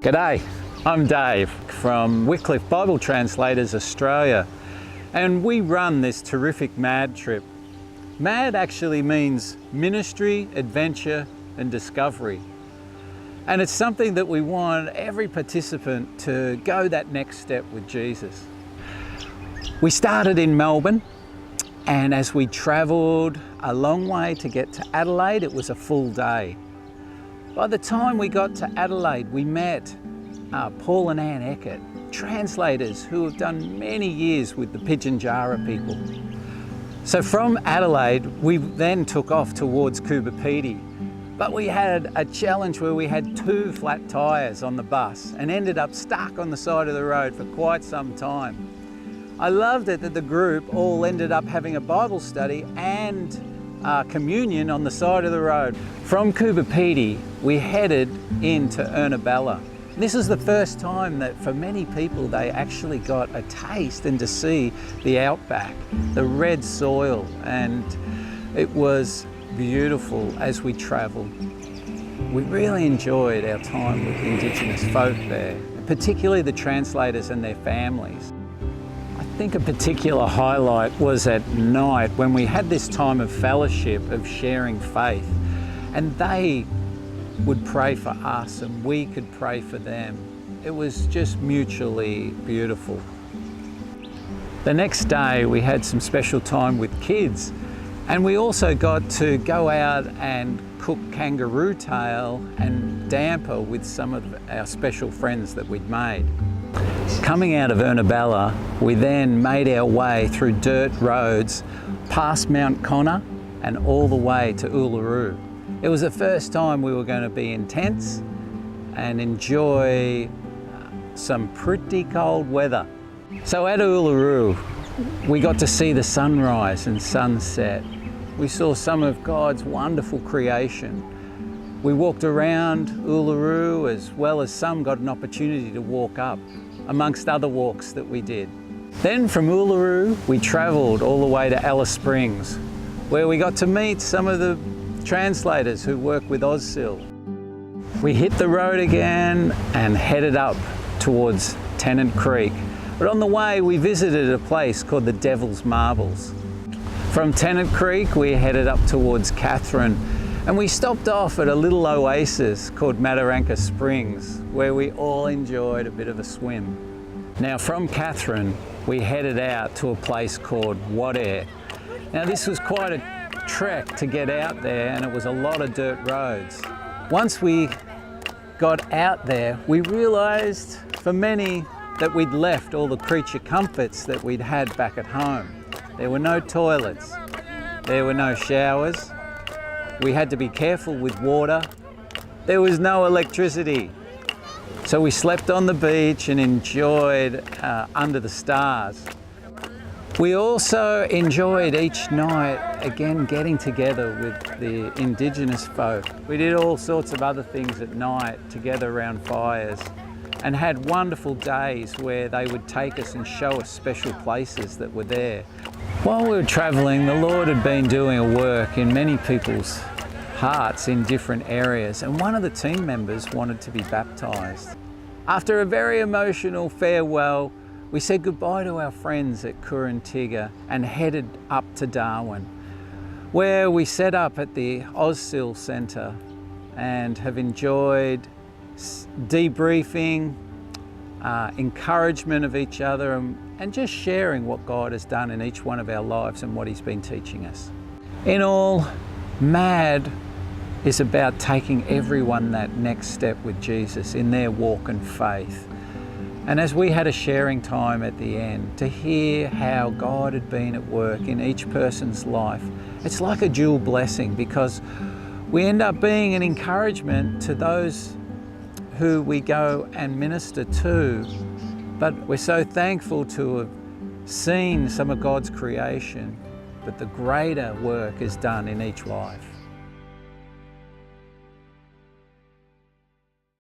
G'day, I'm Dave from Wycliffe Bible Translators Australia, and we run this terrific MAD trip. MAD actually means Ministry, Adventure and Discovery. And it's something that we want every participant to go that next step with Jesus. We started in Melbourne, and as we travelled a long way to get to Adelaide, it was a full day. By the time we got to Adelaide, we met Paul and Ann Eckert, translators who have done many years with the Pitjantjatjara people. So from Adelaide, we then took off towards Coober Pedy. But we had a challenge where we had 2 flat tyres on the bus and ended up stuck on the side of the road for quite some time. I loved it that the group all ended up having a Bible study and communion on the side of the road. From Coober Pedy, we headed into Ernabella. This is the first time that for many people they actually got a taste and to see the outback, the red soil, and it was beautiful as we travelled. We really enjoyed our time with the Indigenous folk there, particularly the translators and their families. I think a particular highlight was at night when we had this time of fellowship, of sharing faith, and they would pray for us and we could pray for them. It was just mutually beautiful. The next day we had some special time with kids, and we also got to go out and cook kangaroo tail and damper with some of our special friends that we'd made. Coming out of Ernabella, we then made our way through dirt roads past Mount Connor and all the way to Uluru. It was the first time we were going to be in tents and enjoy some pretty cold weather. So at Uluru, we got to see the sunrise and sunset. We saw some of God's wonderful creation. We walked around Uluru, as well as some got an opportunity to walk up, amongst other walks that we did. Then from Uluru, we travelled all the way to Alice Springs, where we got to meet some of the translators who work with Ausil. We hit the road again and headed up towards Tennant Creek. But on the way, we visited a place called the Devil's Marbles. From Tennant Creek, we headed up towards Katherine, and we stopped off at a little oasis called Mataranka Springs, where we all enjoyed a bit of a swim. Now from Katherine, we headed out to a place called Wadeye. Now this was quite a trek to get out there, and it was a lot of dirt roads. Once we got out there, we realised for many that we'd left all the creature comforts that we'd had back at home. There were no toilets, there were no showers, we had to be careful with water, there was no electricity. So we slept on the beach and enjoyed under the stars. We also enjoyed each night, again, getting together with the Indigenous folk. We did all sorts of other things at night together around fires, and had wonderful days where they would take us and show us special places that were there. While we were travelling, the Lord had been doing a work in many people's hearts in different areas, and one of the team members wanted to be baptised. After a very emotional farewell, we said goodbye to our friends at Kurrantjinga and headed up to Darwin, where we set up at the Ausil Centre and have enjoyed debriefing, encouragement of each other, and just sharing what God has done in each one of our lives and what He's been teaching us. In all, MAD is about taking everyone that next step with Jesus in their walk and faith. And as we had a sharing time at the end to hear how God had been at work in each person's life, it's like a dual blessing, because we end up being an encouragement to those who we go and minister to, but we're so thankful to have seen some of God's creation, but the greater work is done in each life.